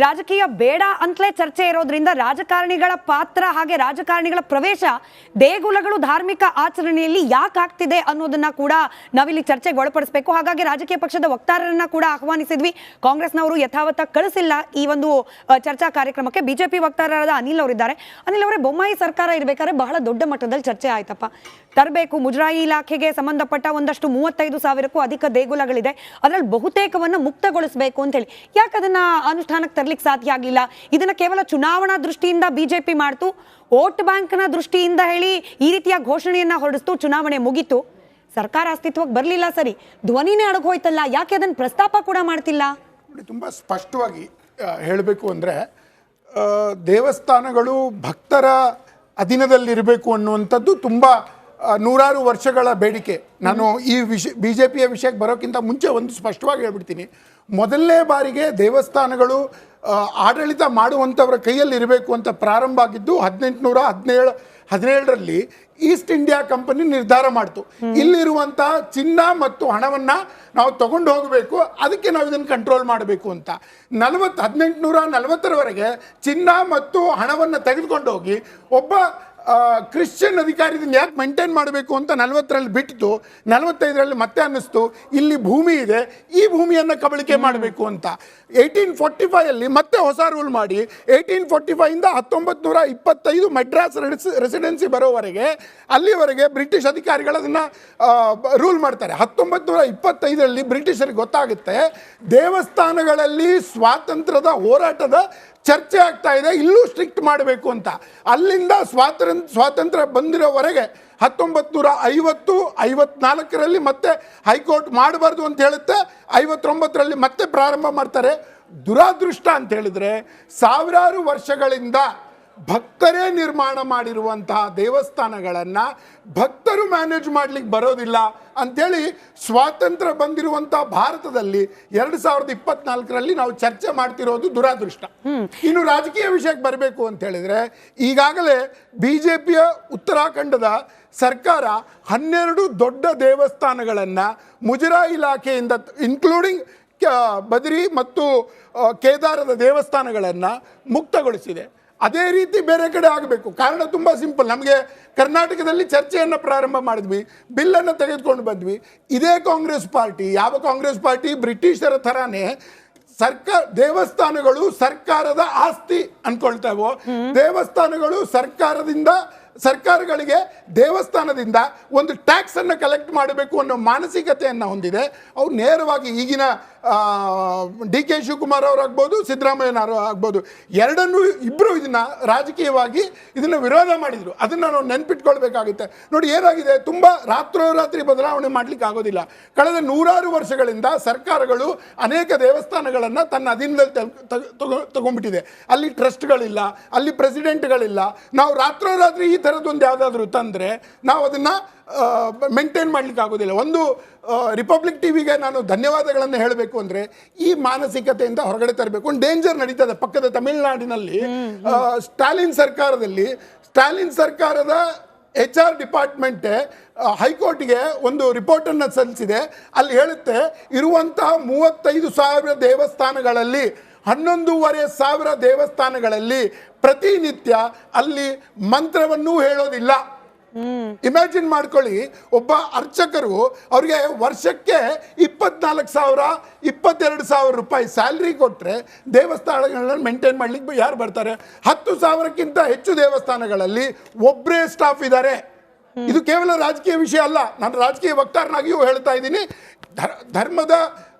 ರಾಜಕೀಯ ಬೇಡ ಅಂತಲೇ ಚರ್ಚೆ ಇರೋದ್ರಿಂದ ರಾಜಕಾರಣಿಗಳ ಪಾತ್ರ ಹಾಗೆ ರಾಜಕಾರಣಿಗಳ ಪ್ರವೇಶ ದೇಗುಲಗಳು ಧಾರ್ಮಿಕ ಆಚರಣೆಯಲ್ಲಿ ಯಾಕೆ ಆಗ್ತಿದೆ ಅನ್ನೋದನ್ನ ಕೂಡ ನಾವಿಲ್ಲಿ ಚರ್ಚೆಗೆ ಒಳಪಡಿಸಬೇಕು. ಹಾಗಾಗಿ ರಾಜಕೀಯ ಪಕ್ಷದ ವಕ್ತಾರರನ್ನ ಕೂಡ ಆಹ್ವಾನಿಸಿದ್ವಿ. ಕಾಂಗ್ರೆಸ್ನವರು ಯಥಾವತ್ತ ಕಳಿಸಿಲ್ಲ ಈ ಒಂದು ಚರ್ಚಾ ಕಾರ್ಯಕ್ರಮಕ್ಕೆ. ಬಿಜೆಪಿ ವಕ್ತಾರರಾದ ಅನಿಲ್ ಅವರಿದ್ದಾರೆ. ಅನಿಲ್ ಅವರೇ, ಬೊಮ್ಮಾಯಿ ಸರ್ಕಾರ ಇರಬೇಕಾದ್ರೆ ಬಹಳ ದೊಡ್ಡ ಮಟ್ಟದಲ್ಲಿ ಚರ್ಚೆ ಆಯ್ತಪ್ಪ. ತರಬೇಕು ಮುಜರಾಯಿ ಇಲಾಖೆಗೆ ಸಂಬಂಧಪಟ್ಟ ಒಂದಷ್ಟು 35,000ಕ್ಕೂ ಅಧಿಕ ದೇಗುಲಗಳಿದೆ, ಅದರಲ್ಲಿ ಬಹುತೇಕವನ್ನು ಮುಕ್ತಗೊಳಿಸಬೇಕು ಅಂತ ಹೇಳಿ. ಯಾಕೆ ಅದನ್ನ ಅನುಷ್ಠಾನಕ್ಕೆ ತರಲಿಕ್ಕೆ ಸಾಧ್ಯ ಆಗಲಿಲ್ಲ? ಇದನ್ನ ಕೇವಲ ಚುನಾವಣಾ ದೃಷ್ಟಿಯಿಂದ ಬಿಜೆಪಿ ಮಾಡ್ತು, ವೋಟ್ ಬ್ಯಾಂಕ್ನ ದೃಷ್ಟಿಯಿಂದ ಹೇಳಿ ಈ ರೀತಿಯ ಘೋಷಣೆಯನ್ನ ಹೊರಡಿಸ್ತು. ಚುನಾವಣೆ ಮುಗಿತು, ಸರ್ಕಾರ ಅಸ್ತಿತ್ವಕ್ಕೆ ಬರಲಿಲ್ಲ, ಸರಿ, ಧ್ವನಿನೇ ಅಡಗೋಯ್ತಲ್ಲ, ಯಾಕೆ ಅದನ್ನ ಪ್ರಸ್ತಾಪ ಕೂಡ ಮಾಡ್ತಿಲ್ಲ? ತುಂಬ ಸ್ಪಷ್ಟವಾಗಿ ಹೇಳಬೇಕು ಅಂದರೆ, ದೇವಸ್ಥಾನಗಳು ಭಕ್ತರ ಅಧೀನದಲ್ಲಿರಬೇಕು ಅನ್ನುವಂಥದ್ದು ತುಂಬ ನೂರಾರು ವರ್ಷಗಳ ಬೇಡಿಕೆ. ನಾನು ಈ BJPಯ ವಿಷಯಕ್ಕೆ ಬರೋಕ್ಕಿಂತ ಮುಂಚೆ ಒಂದು ಸ್ಪಷ್ಟವಾಗಿ ಹೇಳ್ಬಿಡ್ತೀನಿ. ಮೊದಲನೇ ಬಾರಿಗೆ ದೇವಸ್ಥಾನಗಳು ಆಡಳಿತ ಮಾಡುವಂಥವರ ಕೈಯಲ್ಲಿ ಇರಬೇಕು ಅಂತ ಪ್ರಾರಂಭ ಆಗಿದ್ದು 1817ರಲ್ಲಿ ಈಸ್ಟ್ ಇಂಡಿಯಾ ಕಂಪನಿ ನಿರ್ಧಾರ ಮಾಡ್ತು. ಇಲ್ಲಿರುವಂಥ ಚಿನ್ನ ಮತ್ತು ಹಣವನ್ನು ನಾವು ತಗೊಂಡು ಹೋಗಬೇಕು, ಅದಕ್ಕೆ ನಾವು ಇದನ್ನು ಕಂಟ್ರೋಲ್ ಮಾಡಬೇಕು ಅಂತ. 1840ರವರೆಗೆ ಚಿನ್ನ ಮತ್ತು ಹಣವನ್ನು ತೆಗೆದುಕೊಂಡು ಹೋಗಿ ಒಬ್ಬ ಕ್ರಿಶ್ಚಿಯನ್ ಅಧಿಕಾರಿ ಇದನ್ನು ಯಾಕೆ ಮೇಂಟೈನ್ ಮಾಡಬೇಕು ಅಂತ 40ರಲ್ಲಿ ಬಿಟ್ಟು 45ರಲ್ಲಿ ಮತ್ತೆ ಅನ್ನಿಸ್ತು ಇಲ್ಲಿ ಭೂಮಿ ಇದೆ, ಈ ಭೂಮಿಯನ್ನು ಕಬಳಿಕೆ ಮಾಡಬೇಕು ಅಂತ. 1845ಅಲ್ಲಿ ಮತ್ತೆ ಹೊಸ ರೂಲ್ ಮಾಡಿ 1845ಇಂದ 1925 ಮೆಡ್ರಾಸ್ ರೆಸಿಡೆನ್ಸಿ ಬರೋವರೆಗೆ ಅಲ್ಲಿವರೆಗೆ ಬ್ರಿಟಿಷ್ ಅಧಿಕಾರಿಗಳು ಅದನ್ನು ರೂಲ್ ಮಾಡ್ತಾರೆ. 1925ರಲ್ಲಿ ಬ್ರಿಟಿಷರಿಗೆ ಗೊತ್ತಾಗುತ್ತೆ ದೇವಸ್ಥಾನಗಳಲ್ಲಿ ಸ್ವಾತಂತ್ರ್ಯದ ಹೋರಾಟದ ಚರ್ಚೆ ಆಗ್ತಾ ಇದೆ, ಇಲ್ಲೂ ಸ್ಟ್ರಿಕ್ಟ್ ಮಾಡಬೇಕು ಅಂತ. ಅಲ್ಲಿಂದ ಸ್ವಾತಂತ್ರ್ಯ ಬಂದಿರೋವರೆಗೆ 1954ರಲ್ಲಿ ಮತ್ತೆ ಹೈಕೋರ್ಟ್ ಮಾಡಬಾರ್ದು ಅಂತ ಹೇಳುತ್ತೆ. 59ರಲ್ಲಿ ಮತ್ತೆ ಪ್ರಾರಂಭ ಮಾಡ್ತಾರೆ. ದುರಾದೃಷ್ಟ ಅಂತ ಹೇಳಿದರೆ, ಸಾವಿರಾರು ವರ್ಷಗಳಿಂದ ಭಕ್ತರೇ ನಿರ್ಮಾಣ ಮಾಡಿರುವಂತಹ ದೇವಸ್ಥಾನಗಳನ್ನು ಭಕ್ತರು ಮ್ಯಾನೇಜ್ ಮಾಡಲಿಕ್ಕೆ ಬರೋದಿಲ್ಲ ಅಂಥೇಳಿ ಸ್ವಾತಂತ್ರ್ಯ ಬಂದಿರುವಂಥ ಭಾರತದಲ್ಲಿ 2024ರಲ್ಲಿ ನಾವು ಚರ್ಚೆ ಮಾಡ್ತಿರೋದು ದುರಾದೃಷ್ಟ. ಇನ್ನು ರಾಜಕೀಯ ವಿಷಯಕ್ಕೆ ಬರಬೇಕು ಅಂತ ಹೇಳಿದರೆ, ಈಗಾಗಲೇ BJPಯ ಉತ್ತರಾಖಂಡದ ಸರ್ಕಾರ 12 ದೊಡ್ಡ ದೇವಸ್ಥಾನಗಳನ್ನು ಮುಜರಾಯಿ ಇಲಾಖೆಯಿಂದ ಇನ್ಕ್ಲೂಡಿಂಗ್ ಬದ್ರಿ ಮತ್ತು ಕೇದಾರದ ದೇವಸ್ಥಾನಗಳನ್ನು ಮುಕ್ತಗೊಳಿಸಿದೆ. ಅದೇ ರೀತಿ ಬೇರೆ ಕಡೆ ಆಗಬೇಕು. ಕಾರಣ ತುಂಬ ಸಿಂಪಲ್. ನಮಗೆ ಕರ್ನಾಟಕದಲ್ಲಿ ಚರ್ಚೆಯನ್ನು ಪ್ರಾರಂಭ ಮಾಡಿದ್ವಿ, ಬಿಲ್ಲನ್ನು ತೆಗೆದುಕೊಂಡು ಬಂದ್ವಿ. ಇದೇ ಕಾಂಗ್ರೆಸ್ ಪಾರ್ಟಿ, ಯಾವ ಕಾಂಗ್ರೆಸ್ ಪಾರ್ಟಿ ಬ್ರಿಟಿಷರ ಥರನೇ ದೇವಸ್ಥಾನಗಳು ಸರ್ಕಾರದ ಆಸ್ತಿ ಅನ್ಕೊಳ್ತಾವೋ, ದೇವಸ್ಥಾನಗಳು ಸರ್ಕಾರಗಳಿಗೆ ದೇವಸ್ಥಾನದಿಂದ ಒಂದು ಟ್ಯಾಕ್ಸ್ ಅನ್ನು ಕಲೆಕ್ಟ್ ಮಾಡಬೇಕು ಅನ್ನೋ ಮಾನಸಿಕತೆಯನ್ನು ಹೊಂದಿದೆ. ಅವ್ರು ನೇರವಾಗಿ ಈಗಿನ DK ಶಿವಕುಮಾರ್ ಅವರಾಗ್ಬೋದು, ಸಿದ್ದರಾಮಯ್ಯನವರು ಆಗ್ಬೋದು, ಇಬ್ಬರು ಇದನ್ನು ರಾಜಕೀಯವಾಗಿ ಇದನ್ನು ವಿರೋಧ ಮಾಡಿದರು. ಅದನ್ನು ನಾವು ನೆನ್ಪಿಟ್ಕೊಳ್ಬೇಕಾಗುತ್ತೆ. ನೋಡಿ ಏನಾಗಿದೆ, ತುಂಬ ರಾತ್ರೋರಾತ್ರಿ ಬದಲಾವಣೆ ಮಾಡಲಿಕ್ಕೆ ಆಗೋದಿಲ್ಲ. ಕಳೆದ ನೂರಾರು ವರ್ಷಗಳಿಂದ ಸರ್ಕಾರಗಳು ಅನೇಕ ದೇವಸ್ಥಾನಗಳನ್ನು ತನ್ನ ಅಧೀನದಲ್ಲಿ ತಗೊಂಡ್ಬಿಟ್ಟಿದೆ. ಅಲ್ಲಿ ಟ್ರಸ್ಟ್ಗಳಿಲ್ಲ, ಅಲ್ಲಿ ಪ್ರೆಸಿಡೆಂಟ್ಗಳಿಲ್ಲ. ನಾವು ರಾತ್ರೋರಾತ್ರಿ ಈ ಥರದ್ದೊಂದು ಯಾವುದಾದ್ರೂ ತಂದರೆ ನಾವು ಅದನ್ನು ಮೇಂಟೈನ್ ಮಾಡಲಿಕ್ಕೆ ಆಗೋದಿಲ್ಲ. ಒಂದು ರಿಪಬ್ಲಿಕ್ ಟಿವಿಗೆ ನಾನು ಧನ್ಯವಾದಗಳನ್ನು ಹೇಳಬೇಕು ಅಂದರೆ, ಈ ಮಾನಸಿಕತೆಯಿಂದ ಹೊರಗಡೆ ತರಬೇಕು. ಒಂದು ಡೇಂಜರ್ ನಡೀತದೆ ಪಕ್ಕದ ತಮಿಳುನಾಡಿನಲ್ಲಿ. ಸ್ಟಾಲಿನ್ ಸರ್ಕಾರದ HR ಡಿಪಾರ್ಟ್ಮೆಂಟ್ ಹೈಕೋರ್ಟ್ಗೆ ಒಂದು ರಿಪೋರ್ಟನ್ನು ಸಲ್ಲಿಸಿದೆ. ಅಲ್ಲಿ ಹೇಳುತ್ತೆ, ಇರುವಂತಹ 35,000 ದೇವಸ್ಥಾನಗಳಲ್ಲಿ 11,500 ದೇವಸ್ಥಾನಗಳಲ್ಲಿ ಪ್ರತಿನಿತ್ಯ ಅಲ್ಲಿ ಮಂತ್ರವನ್ನೂ ಹೇಳೋದಿಲ್ಲ. ಇಮ್ಯಾಜಿನ್ ಮಾಡ್ಕೊಳ್ಳಿ, ಒಬ್ಬ ಅರ್ಚಕರು ಅವ್ರಿಗೆ ವರ್ಷಕ್ಕೆ 24,000 22,000 ರೂಪಾಯಿ ಸ್ಯಾಲ್ರಿ ಕೊಟ್ಟರೆ ದೇವಸ್ಥಾನಗಳನ್ನ ಮೇಂಟೈನ್ ಮಾಡ್ಲಿಕ್ಕೆ ಯಾರು ಬರ್ತಾರೆ? 10,000ಕ್ಕಿಂತ ಹೆಚ್ಚು ದೇವಸ್ಥಾನಗಳಲ್ಲಿ ಒಬ್ಬರೇ ಸ್ಟಾಫ್ ಇದ್ದಾರೆ. ಇದು ಕೇವಲ ರಾಜಕೀಯ ವಿಷಯ ಅಲ್ಲ. ನಾನು ರಾಜಕೀಯ ವಕ್ತಾರನಾಗಿಯೂ ಹೇಳ್ತಾ ಇದ್ದೀನಿ. ಧರ್ಮದ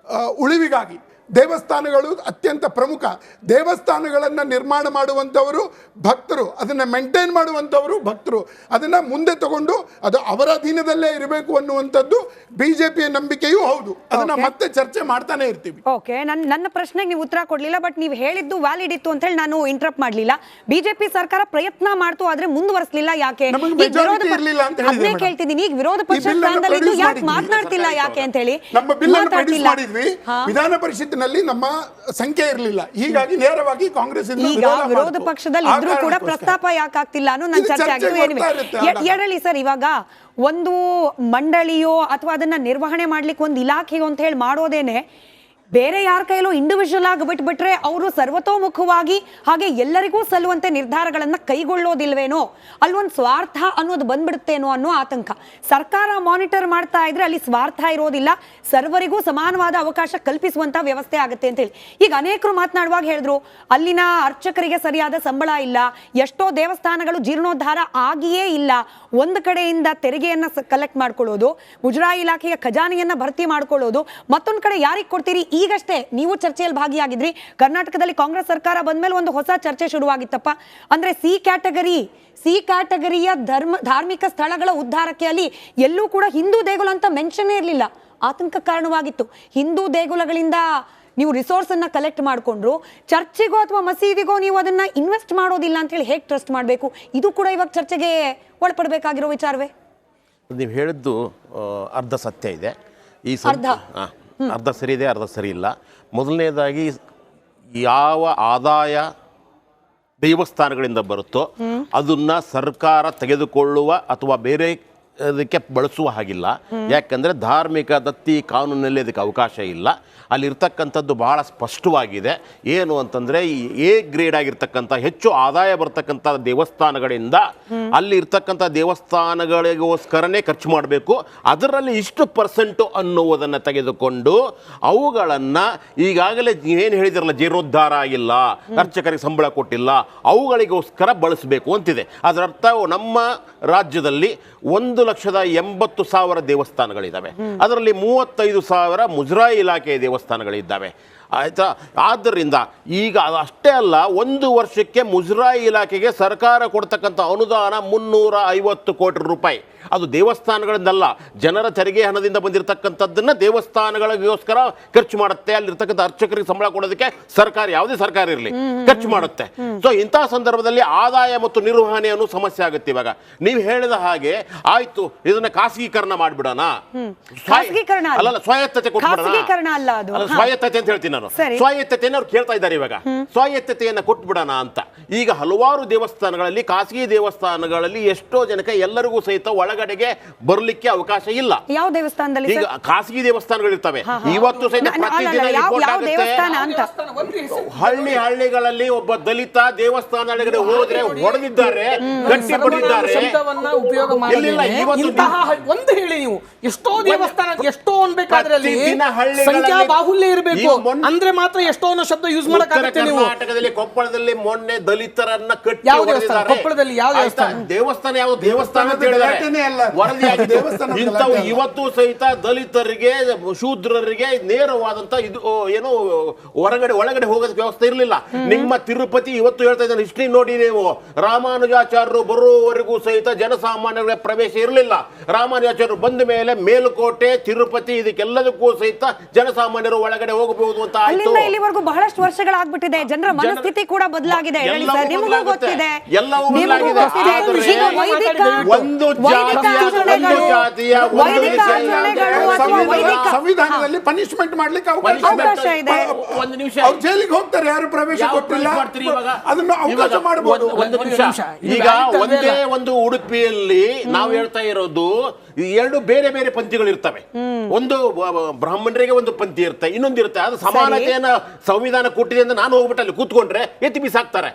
ಉಳಿವಿಗಾಗಿ ದೇವಸ್ಥಾನಗಳು ಅತ್ಯಂತ ಪ್ರಮುಖ. ದೇವಸ್ಥಾನಗಳನ್ನು ನಿರ್ಮಾಣ ಮಾಡುವಂಥವರು ಭಕ್ತರು, ಅದನ್ನು ಮೇಂಟೈನ್ ಮಾಡುವಂಥವರು ಭಕ್ತರು. ಅದನ್ನು ಮುಂದೆ ತಗೊಂಡು ಅದು ಅವರ ಅಧೀನದಲ್ಲೇ ಇರಬೇಕು ಅನ್ನುವಂಥದ್ದು BJPಯ ನಂಬಿಕೆಯೂ ಹೌದು. ಅದನ್ನು ಮತ್ತೆ ಚರ್ಚೆ ಮಾಡ್ತಾನೆ ಇರ್ತೀವಿ. ಓಕೆ, ನನ್ನ ಪ್ರಶ್ನೆಗೆ ನೀವು ಉತ್ತರ ಕೊಡಲಿಲ್ಲ, ಬಟ್ ನೀವು ಹೇಳಿದ್ದು ವ್ಯಾಲಿಡ್ ಇತ್ತು ಅಂತ ಹೇಳಿ ನಾನು ಇಂಟರಪ್ಟ್ ಮಾಡಲಿಲ್ಲ. BJP ಸರ್ಕಾರ ಪ್ರಯತ್ನ ಮಾಡ್ತು, ಆದ್ರೆ ಮುಂದುವರಿಸಲಿಲ್ಲ. ಯಾಕೆ ಅದನ್ನೇ ಕೇಳ್ತಿದ್ದೀನಿ. ಈಗ ವಿರೋಧ ಪಕ್ಷ ಸ್ಥಾನದಲ್ಲಿ ಯಾಕೆ ಮಾತನಾಡ್ತಿಲ್ಲ, ಯಾಕೆ ಅಂತ ಹೇಳಿ. ನಮ್ಮ ಬಿಲ್ ಅನ್ನು ಪ್ರೊಡ್ಯೂಸ್ ಮಾಡಿದ್ವಿ, ವಿಧಾನ ಪರಿಷತ್ ನಮ್ಮ ಸಂಖ್ಯೆ ಇರಲಿಲ್ಲ, ಹೀಗಾಗಿ ನೇರವಾಗಿ ಕಾಂಗ್ರೆಸ್ ಈಗ ವಿರೋಧ ಪಕ್ಷದಲ್ಲಿ ಇದ್ರೂ ಕೂಡ ಪ್ರಸ್ತಾಪ ಯಾಕಾಗ್ತಿಲ್ಲ ಅನ್ನೋ ನನ್ನ ಚರ್ಚೆ ಆಗಿದೆ. ಹೇಳಿ ಸರ್, ಇವಾಗ ಒಂದು ಮಂಡಳಿಯೋ ಅಥವಾ ಅದನ್ನ ನಿರ್ವಹಣೆ ಮಾಡ್ಲಿಕ್ಕೆ ಒಂದು ಇಲಾಖೆಯೋ ಅಂತ ಹೇಳಿ ಮಾಡೋದೇನೆ ಬೇರೆ ಯಾರ ಕೈಲೂ ಇಂಡಿವಿಜುವಲ್ ಆಗಿ ಬಿಟ್ಬಿಟ್ರೆ ಅವರು ಸರ್ವತೋಮುಖವಾಗಿ ಹಾಗೆ ಎಲ್ಲರಿಗೂ ಸಲ್ಲುವಂತೆ ನಿರ್ಧಾರಗಳನ್ನ ಕೈಗೊಳ್ಳೋದಿಲ್ವೇನೋ, ಅಲ್ಲೊಂದು ಸ್ವಾರ್ಥ ಅನ್ನೋದು ಬಂದ್ಬಿಡುತ್ತೇನೋ ಅನ್ನೋ ಆತಂಕ. ಸರ್ಕಾರ ಮಾನಿಟರ್ ಮಾಡ್ತಾ ಇದ್ರೆ ಅಲ್ಲಿ ಸ್ವಾರ್ಥ ಇರೋದಿಲ್ಲ, ಸರ್ವರಿಗೂ ಸಮಾನವಾದ ಅವಕಾಶ ಕಲ್ಪಿಸುವಂತ ವ್ಯವಸ್ಥೆ ಆಗುತ್ತೆ ಅಂತ ಹೇಳಿ. ಈಗ ಅನೇಕರು ಮಾತನಾಡುವಾಗ ಹೇಳಿದ್ರು ಅಲ್ಲಿನ ಅರ್ಚಕರಿಗೆ ಸರಿಯಾದ ಸಂಬಳ ಇಲ್ಲ, ಎಷ್ಟೋ ದೇವಸ್ಥಾನಗಳು ಜೀರ್ಣೋದ್ಧಾರ ಆಗಿಯೇ ಇಲ್ಲ, ಒಂದು ಕಡೆಯಿಂದ ತೆರಿಗೆಯನ್ನ ಕಲೆಕ್ಟ್ ಮಾಡ್ಕೊಳ್ಳೋದು, ಮುಜರಾಯಿ ಇಲಾಖೆಯ ಖಜಾನೆಯನ್ನ ಭರ್ತಿ ಮಾಡ್ಕೊಳ್ಳೋದು, ಮತ್ತೊಂದು ಕಡೆ ಯಾರಿಗೆ ಕೊಡ್ತೀರಿ. ಈಗಷ್ಟೇ ನೀವು ಚರ್ಚೆಯಲ್ಲಿ ಭಾಗಿಯಾಗಿದ್ರಿ, ಕರ್ನಾಟಕದಲ್ಲಿ ಕಾಂಗ್ರೆಸ್ ಸರ್ಕಾರ ಬಂದ್ಮೇಲೆ ಒಂದು ಹೊಸ ಚರ್ಚೆ ಶುರುವಾಗಿತ್ತಪ್ಪ. ಅಂದ್ರೆ ಸಿ ಕ್ಯಾಟಗರಿಯ ಧಾರ್ಮಿಕ ಸ್ಥಳಗಳ ಉದ್ಧಾರಕ್ಕೆ ಅಲ್ಲಿ ಎಲ್ಲೂ ಕೂಡ ಹಿಂದೂ ದೇಗುಲ ಅಂತ ಮೆನ್ಷನ್ ಇರಲಿಲ್ಲ. ಆತಂಕ ಕಾರಣವಾಗಿತ್ತು. ಹಿಂದೂ ದೇಗುಲಗಳಿಂದ ನೀವು ರಿಸೋರ್ಸ್ ಅನ್ನ ಕಲೆಕ್ಟ್ ಮಾಡಿಕೊಂಡ್ರು, ಚರ್ಚಿಗೋ ಅಥವಾ ಮಸೀದಿಗೋ ನೀವು ಅದನ್ನ ಇನ್ವೆಸ್ಟ್ ಮಾಡೋದಿಲ್ಲ ಅಂತ ಹೇಳಿ ಹೇಗೆ ಟ್ರಸ್ಟ್ ಮಾಡಬೇಕು? ಇದು ಕೂಡ ಇವಾಗ ಚರ್ಚೆಗೆ ಒಳಪಡಬೇಕಾಗಿರೋ ವಿಚಾರವೇ? ನೀವು ಹೇಳಿದ್ದು ಅರ್ಧ ಸತ್ಯ ಇದೆ, ಅರ್ಧ ಸರಿ ಇದೆ, ಅರ್ಧ ಸರಿ ಇಲ್ಲ. ಮೊದಲನೇದಾಗಿ ಯಾವ ಆದಾಯ ದೇವಸ್ಥಾನಗಳಿಂದ ಬರುತ್ತೋ ಅದನ್ನ ಸರ್ಕಾರ ತೆಗೆದುಕೊಳ್ಳುವ ಅಥವಾ ಬೇರೆ ಅದಕ್ಕೆ ಬಳಸುವ ಹಾಗಿಲ್ಲ. ಯಾಕಂದರೆ ಧಾರ್ಮಿಕ ದತ್ತಿ ಕಾನೂನಲ್ಲಿ ಅದಕ್ಕೆ ಅವಕಾಶ ಇಲ್ಲ. ಅಲ್ಲಿರ್ತಕ್ಕಂಥದ್ದು ಬಹಳ ಸ್ಪಷ್ಟವಾಗಿದೆ. ಏನು ಅಂತಂದರೆ ಈ ಎ ಗ್ರೇಡ್ ಆಗಿರ್ತಕ್ಕಂಥ ಹೆಚ್ಚು ಆದಾಯ ಬರ್ತಕ್ಕಂಥ ದೇವಸ್ಥಾನಗಳಿಂದ ಅಲ್ಲಿ ಇರ್ತಕ್ಕಂಥ ದೇವಸ್ಥಾನಗಳಿಗೋಸ್ಕರನೇ ಖರ್ಚು ಮಾಡಬೇಕು, ಅದರಲ್ಲಿ ಇಷ್ಟು % ಅನ್ನುವುದನ್ನು ತೆಗೆದುಕೊಂಡು ಅವುಗಳನ್ನು ಈಗಾಗಲೇ ಏನು ಹೇಳಿದಿರಲ್ಲ, ಜೀರ್ಣೋದ್ಧಾರ ಆಗಿಲ್ಲ, ಅರ್ಚಕರಿಗೆ ಸಂಬಳ ಕೊಟ್ಟಿಲ್ಲ, ಅವುಗಳಿಗೋಸ್ಕರ ಬಳಸಬೇಕು ಅಂತಿದೆ. ಅದರರ್ಥ ನಮ್ಮ ರಾಜ್ಯದಲ್ಲಿ 1,80,000 ದೇವಸ್ಥಾನಗಳಿದ್ದಾವೆ, ಅದರಲ್ಲಿ 35,000 ಮುಜರಾಯಿ ಇಲಾಖೆಯ ದೇವಸ್ಥಾನಗಳಿದ್ದಾವೆ. ಆಯಿತಾ? ಆದ್ದರಿಂದ ಈಗ ಅಷ್ಟೇ ಅಲ್ಲ, 1 ವರ್ಷಕ್ಕೆ ಮುಜರಾಯಿ ಇಲಾಖೆಗೆ ಸರ್ಕಾರ ಕೊಡ್ತಕ್ಕಂಥ ಅನುದಾನ 350 ಕೋಟಿ ರೂಪಾಯಿ. ಅದು ದೇವಸ್ಥಾನಗಳಿಂದಲ್ಲ, ಜನರ ತೆರಿಗೆ ಹಣದಿಂದ ಬಂದಿರತಕ್ಕಂಥದ್ದನ್ನ ದೇವಸ್ಥಾನಗಳಿಗೋಸ್ಕರ ಖರ್ಚು ಮಾಡುತ್ತೆ. ಅಲ್ಲಿರ್ತಕ್ಕಂಥ ಅರ್ಚಕರಿಗೆ ಸಂಬಳ ಕೊಡೋದಕ್ಕೆ ಸರ್ಕಾರ, ಯಾವುದೇ ಸರ್ಕಾರ ಇರಲಿ, ಖರ್ಚು ಮಾಡುತ್ತೆ. ಸೊ ಇಂತಹ ಸಂದರ್ಭದಲ್ಲಿ ಆದಾಯ ಮತ್ತು ನಿರ್ವಹಣೆ ಅನ್ನೋ ಸಮಸ್ಯೆ ಆಗುತ್ತೆ. ಇವಾಗ ನೀವು ಹೇಳಿದ ಹಾಗೆ ಆಯ್ತು, ಇದನ್ನ ಖಾಸಗೀಕರಣ ಮಾಡಿಬಿಡೋಣ, ಅಲ್ಲ ಸ್ವಾಯತ್ತತೆ ಕೊಟ್ಬಿಡೋಣ, ಸ್ವಾಯತ್ತತೆ ಅಂತ ಹೇಳ್ತೀನಿ ನಾನು. ಸ್ವಾಯತ್ತತೆಯನ್ನು ಅವ್ರು ಕೇಳ್ತಾ ಇದ್ದಾರೆ ಇವಾಗ, ಸ್ವಾಯತ್ತತೆಯನ್ನು ಕೊಟ್ಬಿಡೋಣ ಅಂತ. ಈಗ ಹಲವಾರು ದೇವಸ್ಥಾನಗಳಲ್ಲಿ, ಖಾಸಗಿ ದೇವಸ್ಥಾನಗಳಲ್ಲಿ ಎಷ್ಟೋ ಜನಕ್ಕೆ ಎಲ್ಲರಿಗೂ ಸಹಿತ ಒಳಗಡೆಗೆ ಬರಲಿಕ್ಕೆ ಅವಕಾಶ ಇಲ್ಲ. ಯಾವ ದೇವಸ್ಥಾನದಲ್ಲಿ? ಈಗ ಖಾಸಗಿ ದೇವಸ್ಥಾನಗಳು ಇರ್ತವೆ. ಇವತ್ತು ಸಹಿತ ಪ್ರತಿದಿನ ರಿಪೋರ್ಟ್ ಆಗುತ್ತೆ, ಹಳ್ಳಿಗಳಲ್ಲಿ ಒಬ್ಬ ದಲಿತ ದೇವಸ್ಥಾನ ಒಳಗಡೆ ಹೋದ್ರೆ ಹೊಡೆದಿದ್ದಾರೆ, ಗಟ್ಟಿ ಬಡಿದ್ದಾರೆ. ಒಂದು ಹೇಳಿ, ನೀವು ಎಷ್ಟೋ ದೇವಸ್ಥಾನ ಎಷ್ಟೋ ಅನ್ಬೇಕಾದ್ರೆ ಸಂಖ್ಯಾ ಬಾಹುಲ್ಯ ಇರಬೇಕು, ಅಂದ್ರೆ ಮಾತ್ರ ಎಷ್ಟೋ ಅನ್ನೋ ಶಬ್ದ ಯೂಸ್ ಮಾಡಕ್ಕಾಗುತ್ತೆ. ನೀವು ಕರ್ನಾಟಕದಲ್ಲಿ ಕೊಪ್ಪಳದಲ್ಲಿ ಮೊನ್ನೆ ದಲಿತರನ್ನ ಕಟ್ಟಿ ಯಾವ ದೇವಸ್ಥಾನ? ಕೊಪ್ಪಳದಲ್ಲಿ ಯಾವ ದೇವಸ್ಥಾನ? ಯಾವ ದೇವಸ್ಥಾನ ಅಂತ ಹೇಳಿದ್ದಾರೆ ವರದಿಯಾಗಿದೆ. ಇಂಥವು ಇವತ್ತು ಸಹಿತ ದಲಿತರಿಗೆ, ಶೂದ್ರರಿಗೆ ನೇರವಾದಂತ ಇದು ಏನು ಒಳಗಡೆ ಹೋಗೋದಕ್ಕೆ ವ್ಯವಸ್ಥೆ ಇರಲಿಲ್ಲ. ನಿಮ್ಮ ತಿರುಪತಿ ಇವತ್ತು ಹೇಳ್ತಾ ಇದ್ದಾರೆ, ಹಿಸ್ಟ್ರಿ ನೋಡಿ ನೀವು, ರಾಮಾನುಜಾಚಾರ್ಯರು ಬರುವವರೆಗೂ ಸಹಿತ ಜನಸಾಮಾನ್ಯರ ಪ್ರವೇಶ ಇರಲಿಲ್ಲ. ರಾಮಾನುಜಾಚಾರ್ಯರು ಬಂದ ಮೇಲೆ ಮೇಲುಕೋಟೆ, ತಿರುಪತಿ ಇದಕ್ಕೆಲ್ಲದಕ್ಕೂ ಸಹಿತ ಜನಸಾಮಾನ್ಯರು ಒಳಗಡೆ ಹೋಗಬಹುದು ಅಂತ ಆಯ್ತು. ಇಲ್ಲಿವರೆಗೂ ಬಹಳಷ್ಟು ವರ್ಷಗಳಾಗ್ಬಿಟ್ಟಿದೆ, ಜನರ ಮನಸ್ಥಿತಿ ಕೂಡ ಬದಲಾಗಿದೆ. ಎಲ್ಲವೂ ಬದಲಾಗಿದೆ. ಒಂದು ಜಾತಿಯ ಸಂವಿಧಾನದಲ್ಲಿ ಪನಿಷ್ಮೆಂಟ್ ಮಾಡ್ಲಿಕ್ಕೆ ಅವಕಾಶ ಇದೆ. ಒಂದು ನಿಮಿಷ, ಜೈಲಿಗೆ ಹೋಗ್ತಾರೆ, ಯಾರು ಪ್ರವೇಶ ಕೊಟ್ಟಿಲ್ಲ, ಅದನ್ನು ಅವಕಾಶ ಮಾಡಬಹುದು. ಒಂದು ನಿಮಿಷ. ಈಗ ಒಂದೇ ಒಂದು ಉಡುಪಿಯಲ್ಲಿ ನಾವು ಹೇಳ್ತಾ ಇರೋದು, 2 ಬೇರೆ ಬೇರೆ ಪಂಥಿಗಳು ಇರ್ತವೆ. ಒಂದು ಬ್ರಾಹ್ಮಣರಿಗೆ ಒಂದು ಪಂಥಿ ಇರುತ್ತೆ, ಇನ್ನೊಂದು ಇರುತ್ತೆ. ಅದು ಸಮಾನತೆಯನ್ನ ಸಂವಿಧಾನ ಕೊಟ್ಟಿದೆ ಅಂತ ನಾನು ಹೋಗ್ಬಿಟ್ಟು ಅಲ್ಲಿ ಕೂತ್ಕೊಂಡ್ರೆ ಎತ್ತಿ ಬಿಸಾಕ್ತಾರೆ.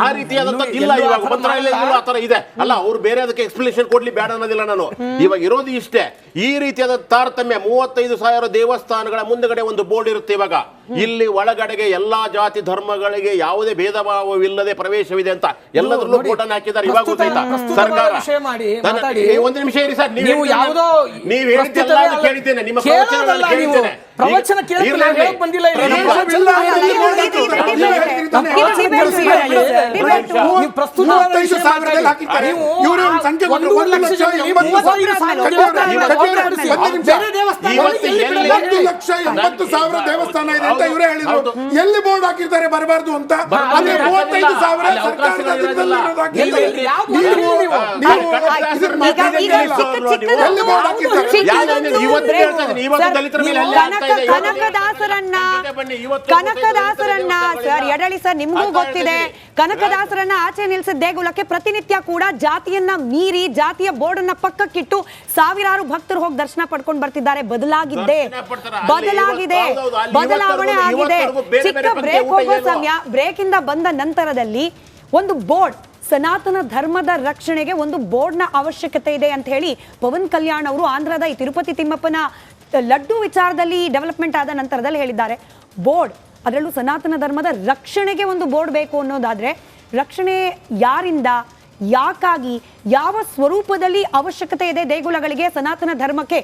ಆ ರೀತಿಯಾದಂತ ಇಲ್ಲ. ಇವಾಗ ಮಂತ್ರಾಲಯದಲ್ಲೂ ಆತರ ಇದೆ ಅಲ್ಲ, ಅವ್ರು ಬೇರೆ ಅದಕ್ಕೆ ಎಕ್ಸ್ಪ್ಲನೇಷನ್ ಕೊಡ್ಲಿ ಬೇಡ ಅನ್ನೋದಿಲ್ಲ ನಾನು. ಇವಾಗ ಇರೋದು ಇಷ್ಟೇ, ಈ ರೀತಿಯಾದ ತಾರತಮ್ಯ. 35,000 ದೇವಸ್ಥಾನಗಳ ಮುಂದಗಡೆ ಒಂದು ಬೋರ್ಡ್ ಇರುತ್ತೆ. ಇವಾಗ ಇಲ್ಲಿ ಒಳಗಡೆಗೆ ಎಲ್ಲಾ ಜಾತಿ ಧರ್ಮಗಳಿಗೆ ಯಾವುದೇ ಭೇದ ಭಾವವಿಲ್ಲದೆ ಪ್ರವೇಶವಿದೆ ಅಂತ ಎಲ್ಲದರಲ್ಲೂ ಬೋರ್ಡ್ ಅನ್ನು ಹಾಕಿದ್ದಾರೆ. ಇವಾಗ ಸರ್ಕಾರ. ಒಂದು ನಿಮಿಷ ಇರಿ ಸರ್, ನೀವು ಹೇಳಿದ್ದೆಲ್ಲ ಕೇಳಿದ್ದೇನೆ, ನಿಮ್ಮ ಪ್ರವಚನ ಬಂದಿಲ್ಲ. ದೇವಸ್ಥಾನ ಇದೆ ಅಂತ ಇವರೇ ಹೇಳಿದ್ರು. ಎಲ್ಲಿ ಬೋರ್ಡ್ ಹಾಕಿರ್ತಾರೆ ಬರಬಾರ್ದು ಅಂತ? 35,000 ಕನಕದಾಸರನ್ನ ಸರ್, ಯಡಳಿ ಸರ್, ನಿಮ್ಗೂ ಗೊತ್ತಿದೆ, ಕನಕದಾಸರ ಭಕ್ತರನ್ನ ಆಚೆ ನಿಲ್ಲಿಸಿದ ದೇಗುಲಕ್ಕೆ ಪ್ರತಿನಿತ್ಯ ಕೂಡ ಜಾತಿಯನ್ನ ಮೀರಿ ಜಾತಿಯ ಬೋರ್ಡ್ ಅನ್ನ ಪಕ್ಕಕ್ಕಿಟ್ಟು ಸಾವಿರಾರು ಭಕ್ತರು ಹೋಗಿ ದರ್ಶನ ಪಡ್ಕೊಂಡು ಬರ್ತಿದ್ದಾರೆ. ಬದಲಾಗಿದೆ, ಬದಲಾವಣೆ ಆಗಿದೆ. ಚಿಕ್ಕ ಬ್ರೇಕ್ ಹೋಗೋ ಸಮಯ, ಬ್ರೇಕ್ ಇಂದ ಬಂದ ನಂತರದಲ್ಲಿ ಒಂದು ಬೋರ್ಡ್, ಸನಾತನ ಧರ್ಮದ ರಕ್ಷಣೆಗೆ ಒಂದು ಬೋರ್ಡ್ನ ಅವಶ್ಯಕತೆ ಇದೆ ಅಂತ ಹೇಳಿ ಪವನ್ ಕಲ್ಯಾಣ್ ಅವರು ಆಂಧ್ರದ ಈ ತಿರುಪತಿ ತಿಮ್ಮಪ್ಪನ ಲಡ್ಡು ವಿಚಾರದಲ್ಲಿ ಡೆವಲಪ್ಮೆಂಟ್ ಆದ ನಂತರದಲ್ಲಿ ಹೇಳಿದ್ದಾರೆ. ಬೋರ್ಡ್, ಅದರಲ್ಲೂ ಸನಾತನ ಧರ್ಮದ ರಕ್ಷಣೆಗೆ ಒಂದು ಬೋರ್ಡ್ ಬೇಕು ಅನ್ನೋದಾದ್ರೆ ರಕ್ಷಣೆ ಯಾರಿಂದ, ಯಾಕಾಗಿ, ಯಾವ ಸ್ವರೂಪದಲ್ಲಿ ಅವಶ್ಯಕತೆ ಇದೆ ದೇಗುಲಗಳಿಗೆ, ಸನಾತನ ಧರ್ಮಕ್ಕೆ